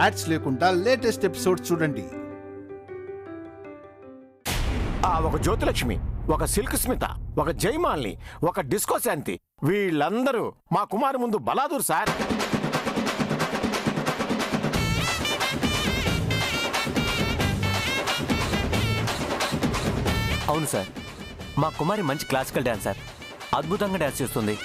Ads లేకుండా latest episodes చూడండి. ఒక జ్యోతిలక్ష్మి, ఒక సిల్క్ స్మిత, ఒక జైమాల్ని, ఒక డిస్కో శాంతి, వీళ్ళందరూ మా కుమారు ముందు బలాదూర్ సార్. అవును సార్, మా కుమారి మంచి క్లాసికల్ డాన్సర్, అద్భుతంగా డాన్స్ చేస్తుంది.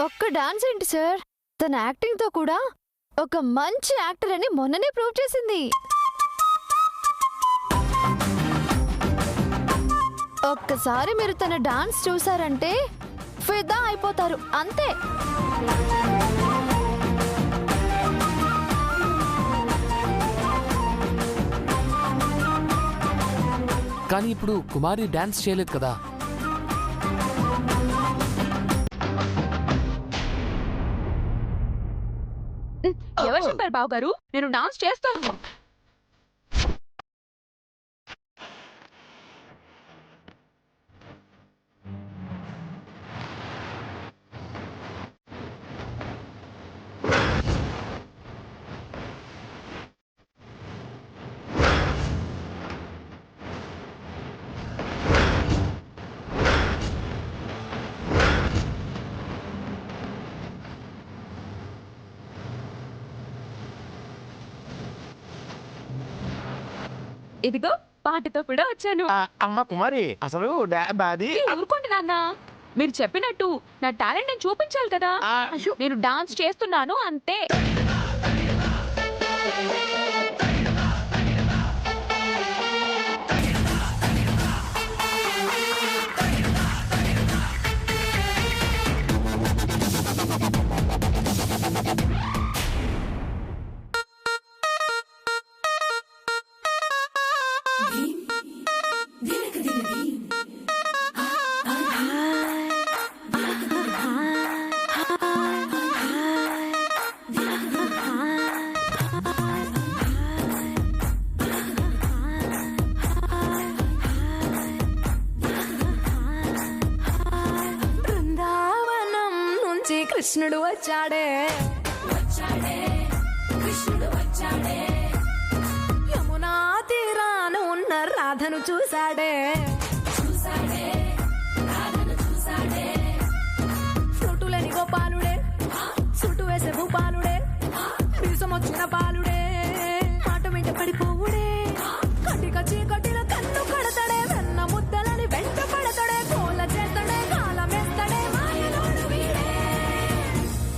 ఒక్క డాన్స్ ఏంటి సార్, తన యాక్టింగ్ తో కూడా ఒక మంచి యాక్టర్ అని మొన్ననే ప్రూవ్ చేసింది. ఒక్కసారి మీరు తన డాన్స్ చూసారంటే ఫిదా అయిపోతారు అంతే. కానీ ఇప్పుడు కుమారి డాన్స్ చేయలేదు కదా. ఎవరు చెప్పారు బాబు గారు నేను డాన్స్ చేస్తాను? ఇదిగో పాటతో కూడా వచ్చాను. అమ్మ కుమారి, అసలు ఊరుకోండి నాన్న, మీరు చెప్పినట్టు నా టాలెంట్ నేను చూపించాలి కదా. నేను డాన్స్ చేస్తున్నాను అంతే. బృందావనం నుంచి కృష్ణుడు వచ్చాడే, యమునా తీరాన ఉన్న రాధను చూశాడే, సుటులేని గోపాలుడే, సుటు వేసే భూపాలుడే, విషమొచ్చిన పాలుడే, మాట వెంట పడిపోవుడే, కటిక చీకటిలో కన్ను కడతాడే, వెన్న ముద్దలని వెంట పడతాడే, కోల చేతడే, కాలమేస్తాడే, మాయలోడు వీడే.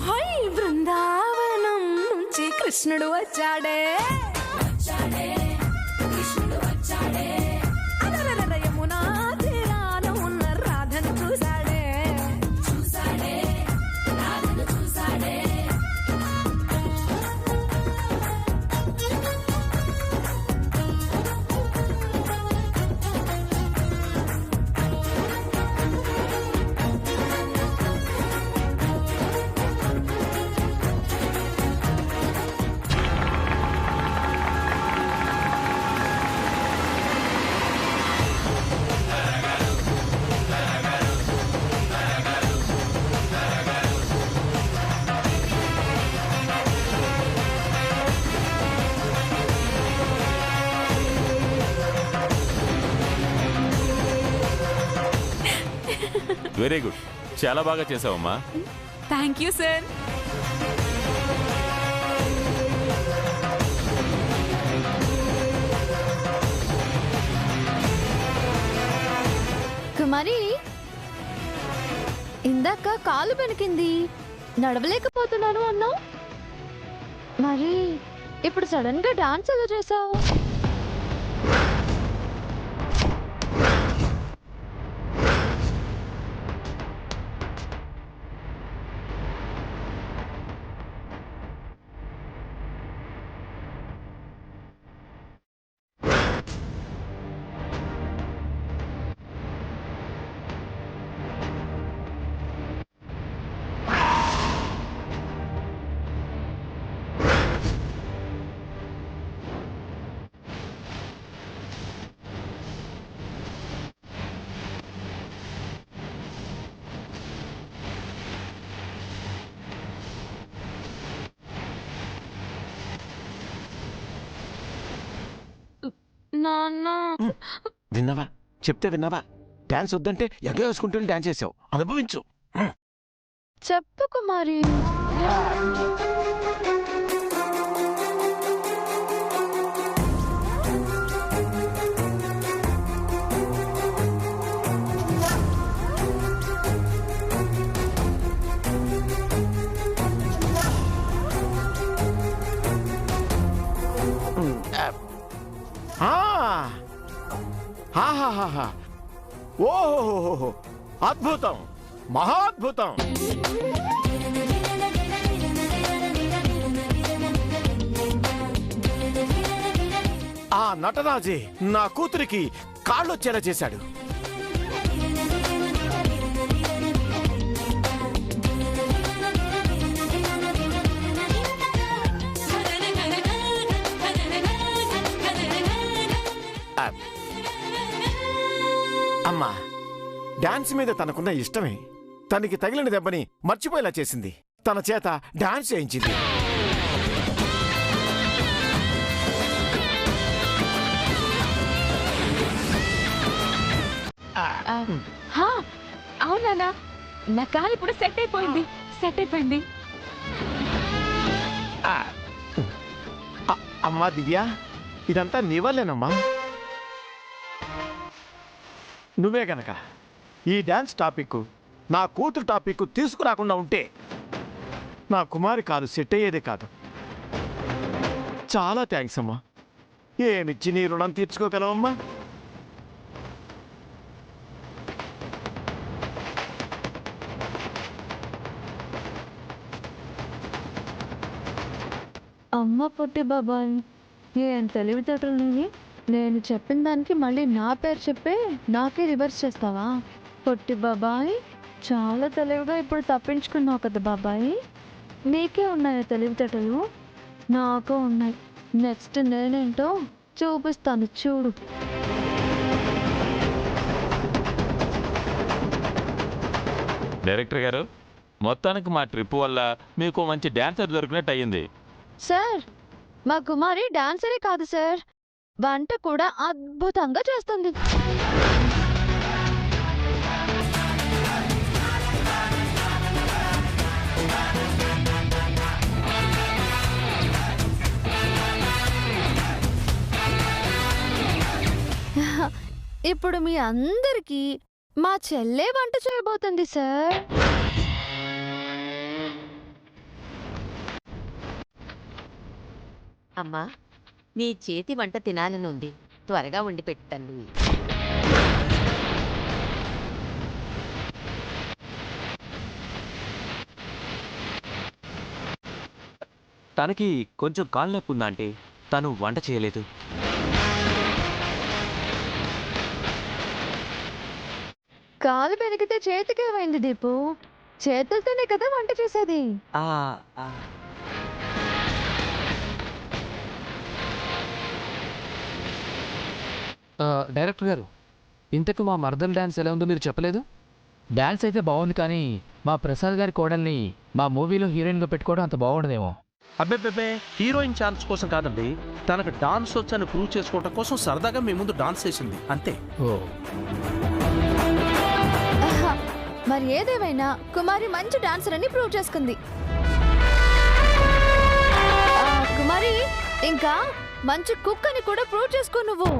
హై బృందావనం నుంచి కృష్ణుడు వచ్చాడే, అలరలర యమునా తీరాన ఉన్న రాధను చూశాడే. వెరీ గుడ్, చాలా బాగా చేసావమ్మా. Thank you sir. కుమారి, ఇందాక కాలు బెనికింది, నడవలేకపోతున్నాను అన్నావు, మరి ఇప్పుడు సడన్ గా డాన్స్ ఎలా చేసావు? నాన్న విన్నావా? చెప్తే విన్నావా? డాన్స్ వద్దంటే ఎగవేసుకుంటూ డాన్స్ చేసావు. అనుభవించు. చెప్పు కుమారి. ఆహాహాహా. ఓహోహోహో, అద్భుతం, మహాద్భుతం. ఆ నటరాజే నా కూతురికి కాళ్ళొచ్చేలా చేశాడు. అమ్మా, డాన్స్ మీద తనకున్న ఇష్టమే తనకి తగిలిన దెబ్బని మర్చిపోయేలా చేసింది. తన చేత డాన్స్ చేయించింది. అవునా, నా కాలు ఇప్పుడు సెట్ అయిపోయింది. అమ్మా దివ్య, ఇదంతా నీ వల్లేనమ్మా. నువ్వే గనక ఈ డాన్స్ టాపిక్, నా కూతురు టాపిక్ తీసుకురాకుండా ఉంటే నా కుమారి కాదు సెట్ అయ్యేదే కాదు. చాలా థ్యాంక్స్ అమ్మా. ఏమిచ్చి నీ రుణం తీర్చుకోగలవమ్మా? అమ్మ పొట్టి బాబాయ్, ఏం తెలివితేటలు నీవి. నేను చెప్పిన దానికి మళ్ళీ నా పేరు చెప్పి నాకే రివర్స్ చేస్తావా? పొట్టి బాబాయ్, చాలా తెలివిగా ఇప్పుడు తప్పించుకున్నావు కదా బాబాయ్. నీకే ఉన్నాయి తెలివితేటలు, నాకు ఉన్నాయి. నెక్స్ట్ నేనేంటో చూపిస్తాను, చూడు. డైరెక్టర్ గారు, మొత్తానికి మా ట్రిప్ వల్ల మీకు మంచి డాన్సర్ దొరికినట్టు అయ్యింది. సార్, మా కుమారి డాన్సరే కాదు సార్, వంట కూడా అద్భుతంగా చేస్తుంది. ఇప్పుడు మీ అందరికీ మా చెల్లె వంట చేయబోతుంది సార్. అమ్మా, నీ చేతి వంట తినాలనుంది, త్వరగా వండి పెట్టు తల్లి. తనకి కొంచెం కాలు నొప్పి ఉందా అంటే తను వంట చేయలేదు. కాలు పెరిగితే చేతికి ఏమైంది దీపు? చేతులతోనే కదా వంట చేసేది. ఆ, ఆ. డైరెక్టర్ గారు, ఇంతకు మా మర్దల్ డ్యాన్స్ ఎలా ఉందో మీరు చెప్పలేదు. డాన్స్ అయితే బాగుంది, కానీ మా ప్రసాద్ గారి కోడల్ని మా మూవీలో హీరోయిన్గా పెట్టుకోవడం అంత బాగుండదేమో. అబ్బే, హీరోయిన్ ఛాన్స్ కోసం కాదండి, తనకు డాన్స్ వచ్చని ప్రూవ్ చేసుకోవడం కోసం సరదాగా మీ ముందు డాన్స్ చేసింది అంతే. ఓ, ఆహా, మరి ఏదేమైనా కుమారి మంచి డాన్సర్ అని ప్రూవ్ చేసుకుంది. కుమారి, ఇంకా మంచి కుక్ అని కూడా ప్రూవ్ చేసుకో నువ్వు.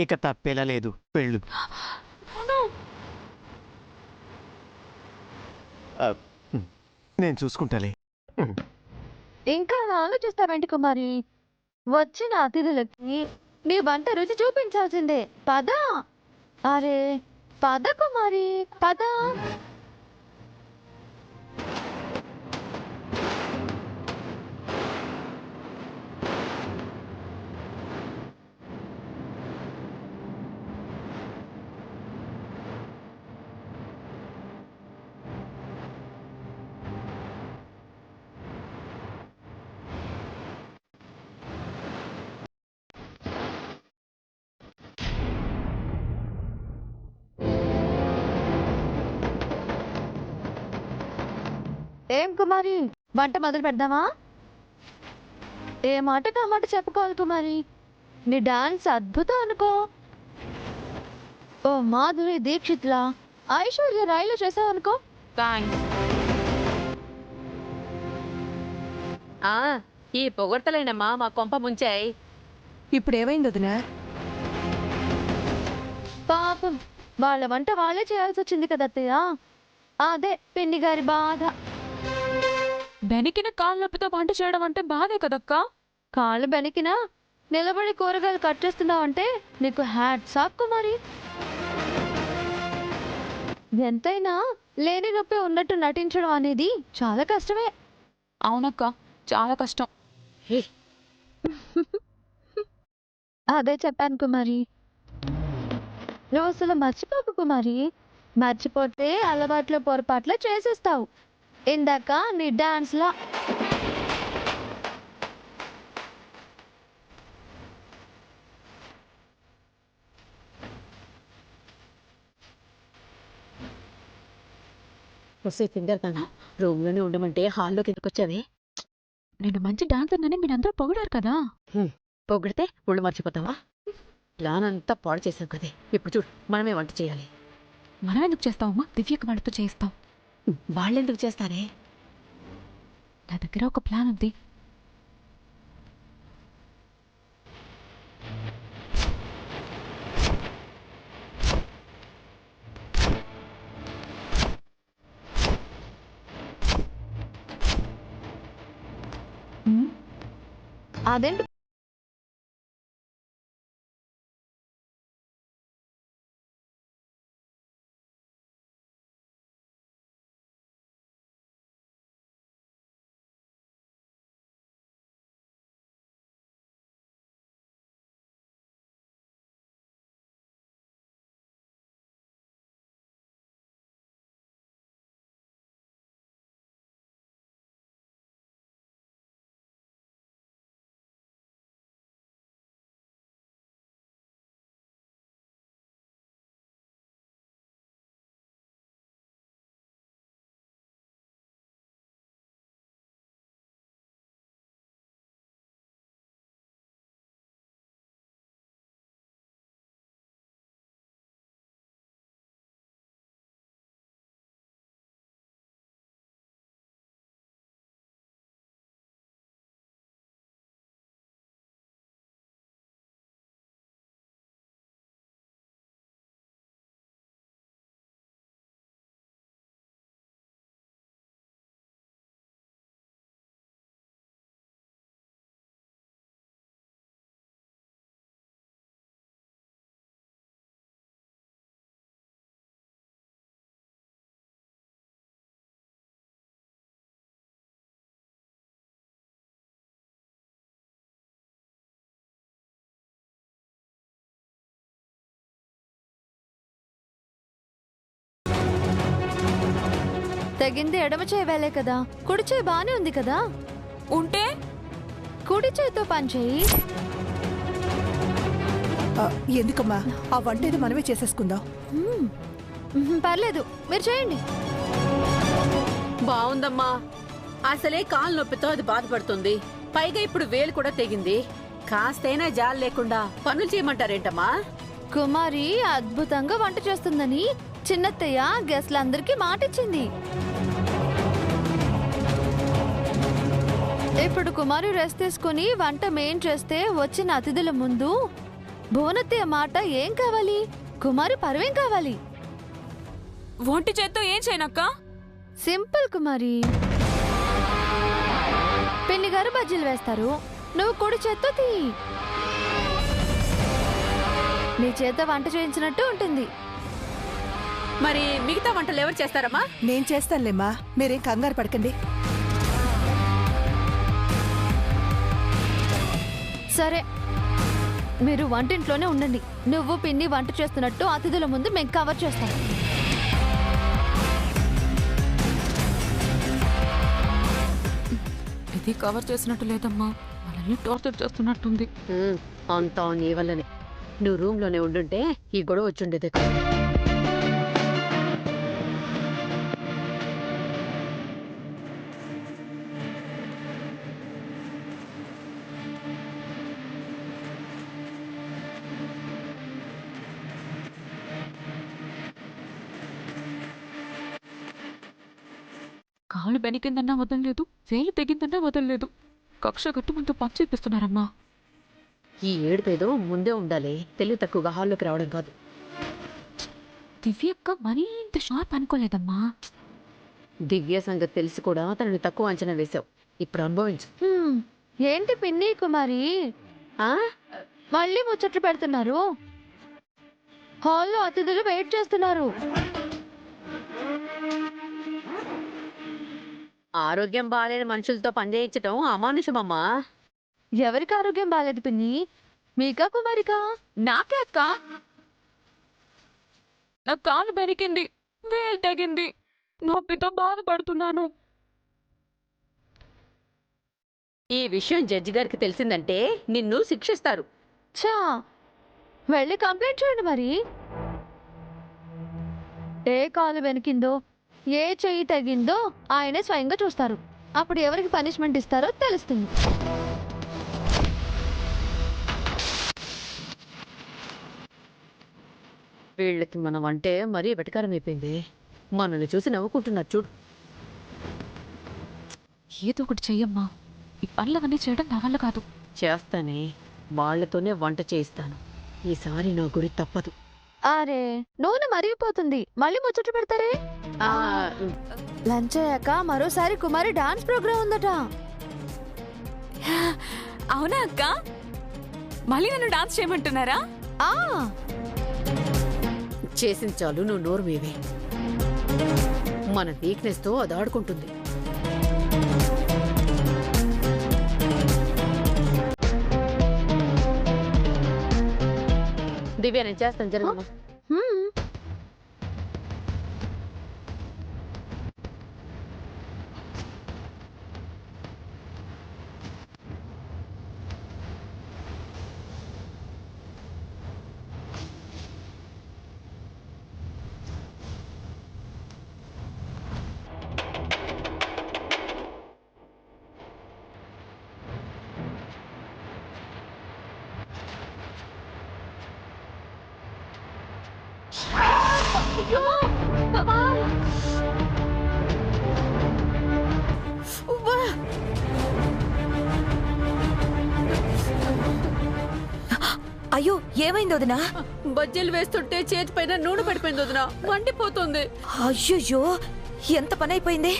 ఇక తప్పేలా లేదు, వెళ్ళు. నేను చూసుకుంటాలే. ఇంకా ఆలోచిస్తావేంటి కుమారి? వచ్చిన అతిథులకి నీ వంట రుచి చూపించాల్సిందే. పద. అరే పద కుమారి, పద. ఏం కుమారి, వంట మొదలు పెడదామా? ఏ మాట నా మాట చెప్పుకోవాలి కుమారి. నీ డాన్స్ అద్భుతం అనుకో. ఓ మాధురి దీక్షిత్లా, ఐశ్వర్య రాయిలో చేసావు అనుకో. థ్యాంక్స్. ఈ పొగడ్తలేనమ్మా మా కొంప ముంచాయి. ఇప్పుడు ఏమైంది వదినా? పాపం వాళ్ళ వంట వాళ్ళే చేయాల్సి వచ్చింది కదా అత్తయ్య. అదే పిన్ని గారి బాధ. బెనికిన కాళ్ళ నొప్పితో వంట చేయడం అంటే బాధే కదక్కా. కాళ్ళు బెనికినా నిలబడి కూరగాయలు కట్ చేస్తున్నావంటే నీకు హ్యాట్స్ ఆఫ్ కుమారి. ఎంతైనా లేని నొప్పి ఉన్నట్టు నటించడం అనేది చాలా కష్టమే. అవునక్క, చాలా కష్టం. అదే చెప్పాను కుమారి. నువ్వు అసలు మర్చిపోకు కుమారి. మర్చిపోతే అలవాట్లో పొరపాట్లు చేసేస్తావు. ఇందాక నీ డాన్స్లా. వస్తే తింటారు కదా, రూమ్లోనే ఉండమంటే హాల్లోకి ఎందుకు వచ్చావే? నేను మంచి డాన్సర్ అని మీరందరూ పొగిడారు కదా. పొగిడితే ఒళ్ళు మర్చిపోతావా? ప్లాన్ అంతా పాడు చేసాం కదే. ఇప్పుడు చూడు, మనమే వంట చేయాలి. మనం ఎందుకు చేస్తావమ్మా? దివ్యకు వాళ్ళతో చేస్తాం. వాళ్ళెందుకు చేస్తారే? నా దగ్గర ఒక ప్లాన్ ఉంది. అదేంటి తెగింది ఎడమ చేయి వేలే కదా, కుడి చేయి బానే ఉంది కదా. ఉంటే కుడి చేయితో పని చేయి. ఎందుకమ్మా, ఆ వంట ఏదో మనమే చేసేసుకుందాం. పర్లేదు, మీరు చేయండి. బాగుందమ్మా. అసలే కాలు నొప్పితో అది బాధపడుతుంది. పైగా ఇప్పుడు వేలు కూడా తెగింది. కాస్తైనా జాలి లేకుండా పనులు చేయమంటారేంటమ్మా? కుమారి అద్భుతంగా వంట చేస్తుందని చిన్నత్తయ్య గెస్ట్లందరికీ మాటిచ్చింది. ఇప్పుడు కుమారి రెస్ట్ తీసుకుని వంట మేం చేస్తే వచ్చిన అతిథుల ముందు భువనత్తయ్య మాట ఏం కావాలి? కుమారి పరువేం కావాలి? ఒంటి చేత్తో ఏం చేయనక్క? సింపుల్ కుమారి. పిన్ని గారు బజ్జీలు వేస్తారు, నువ్వు కుడి చేత్తో తీ. నీ చేత వంట చేయించినట్టు ఉంటుంది. మరి మిగతా వంటలు ఎవరు చేస్తారమ్మా? నేను చేస్తానులేమ్మా, మీరేం కంగారు పడకండి. సరే, మీరు వంటింట్లోనే ఉండండి. నువ్వు పిన్ని వంట చేస్తున్నట్టు అతిథుల ముందు మేము కవర్ చేస్తాం. ఇది కవర్ చేసినట్టు లేదమ్మా, మనల్ని టార్చర్ చేస్తున్నట్టుంది. అంతా నీ వల్లనే. నువ్వు రూమ్లోనే ఉండుంటే ఈ గొడవ వచ్చుండేది. కాలు బెనికిందన్నా వదలలేదు, వేలు తెగిందన్నా వదలలేదు. కక్ష కట్టుమంటూ పని చేపిస్తున్నారమ్మా. ఈ ఏడుపేదో ముందే ఉండాలి, తెలివి తక్కువగా హాల్లోకి రావడం కాదు. దివ్యక్క మరీ ఇంత షార్ప్ అనుకోలేదమ్మా. దివ్య సంగతి తెలిసి కూడా తనని తక్కువ అంచనా వేశావు. ఇప్పుడు అనుభవించు. ఏంటి పిన్ని కుమారి ఆ? మళ్ళీ ముచ్చట్లు పెడుతున్నారు? హాల్లో అతిథులు వెయిట్ చేస్తున్నారు. ఆరోగ్యం బాగాలేని మనుషులతో పనిచేయించడం అమానుషమమ్మా. ఎవరికి ఆరోగ్యం బాగాలేదు పిన్ని? మీకా కుమారికా? నాకే అక్క. నా కాలు బెనికింది, వేలు తెగింది, నొప్పితో బాధపడుతున్నాను. ఈ విషయం జడ్జి గారికి తెలిసిందంటే నిన్ను శిక్షిస్తారు. చా వెళ్ళి కంప్లైంట్ చేయండి మరి. ఏ కాలు వెనికిందో, ఏ చెయ్యి తగిందో ఆయనే స్వయంగా చూస్తారు. అప్పుడు ఎవరికి పనిష్మెంట్ ఇస్తారో తెలుస్తుంది. వీళ్ళకి మనం అంటే మరీ వెటకారం అయిపోయింది. మనల్ని చూసి నవ్వుకుంటున్నారు చూడు. ఏదో ఒకటి చెయ్యమ్మా. ఈ పనులవన్నీ చేయడం నా వల్ల కాదు. చేస్తానే, వాళ్లతోనే వంట చేయిస్తాను. ఈసారి నా గురి తప్పదు. అరే నూనె మరిగిపోతుంది, మళ్ళీ ముచ్చట పెడతారే. ఆ, లంచ్ అయ్యాక మరోసారి కుమారి డాన్స్ ప్రోగ్రామ్ ఉందట. అవునా అక్క? మళ్ళీ నన్ను డాన్స్ చేయమంటున్నారా? ఆ చేసింది చాలు, నువ్వు నోరు మీవే. మన వీక్నెస్ తో అది ఆడుకుంటుంది. దివ్య నేను చేస్తాను, జరగమ్మా. హ్మ్. అయ్యో ఏమైంది వదినా? బజ్జీలు వేస్తుంటే చేతి పైన నూనె పడిపోయింది వదినా, మండిపోతుంది. అయ్యో ఎంత పని అయిపోయింది.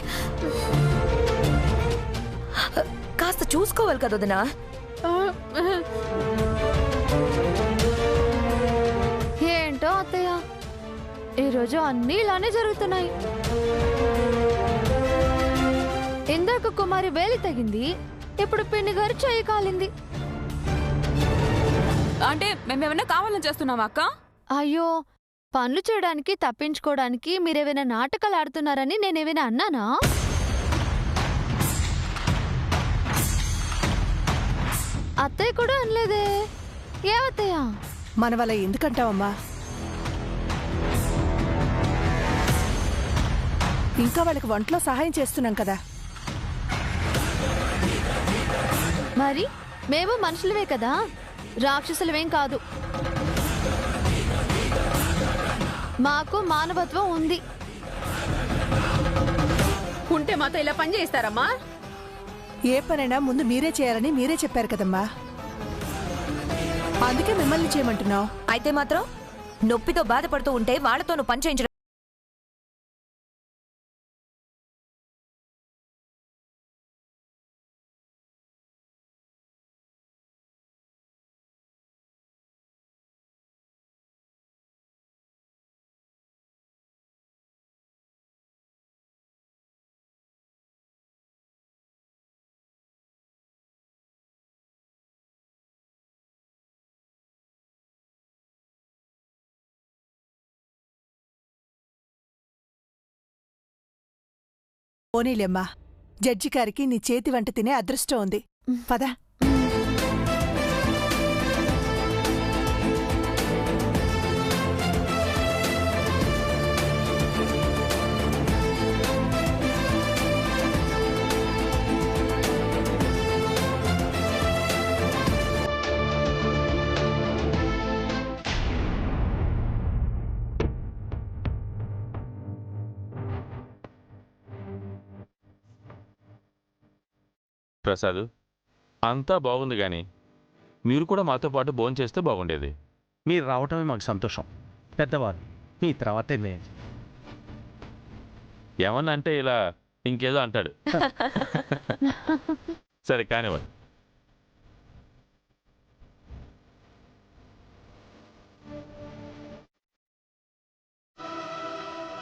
కాస్త చూసుకోవాలి కదా వదినా. ఏంటో అత్తయ్య, ఈరోజు అన్నీ ఇలానే జరుగుతున్నాయి. ఇందాక కుమారి వేలి తగింది, ఇప్పుడు పిన్ని గారు చెయ్యి కాలింది. అంటే మేమేమన్నా కావాలని చేస్తున్నావా అక్క? అయ్యో, పనులు చేయడానికి తప్పించుకోవడానికి మీరేమైనా నాటకాలు ఆడుతున్నారని నేనేమైనా అన్నానా? అత్తయ్య కూడా అనలేదే. ఏమత్తయ్య? మన వల్ల ఎందుకంటావమ్మా? ఇంకా వాళ్ళకి వంటలో సహాయం చేస్తున్నాం కదా. మరి మేము మనుషులవే కదా, రాక్షసులవేం కాదు. మాకు మానవత్వం ఉంది. ఉంటే మాతో ఇలా పని చేస్తారమ్మా? ఏ పనైనా ముందు మీరే చేయాలని మీరే చెప్పారు కదమ్మా, అందుకే మిమ్మల్ని చేయమంటున్నావు. అయితే మాత్రం నొప్పితో బాధపడుతూ ఉంటే వాళ్ళతో నువ్వు పని చేయించడం పోనీలేమ్మా, జడ్జి గారికి నీ చేతి వంట తినే అదృష్టం ఉంది. పదా. ప్రసాద్ అంతా బాగుంది కానీ మీరు కూడా మాతో పాటు భోజనం చేస్తే బాగుండేది. మీరు రావటమే మాకు సంతోషం. పెద్దవారు మీ తర్వాతే మే. ఏమన్నా అంటే ఇలా ఇంకేదో అంటాడు. సరే కానివ్వండి.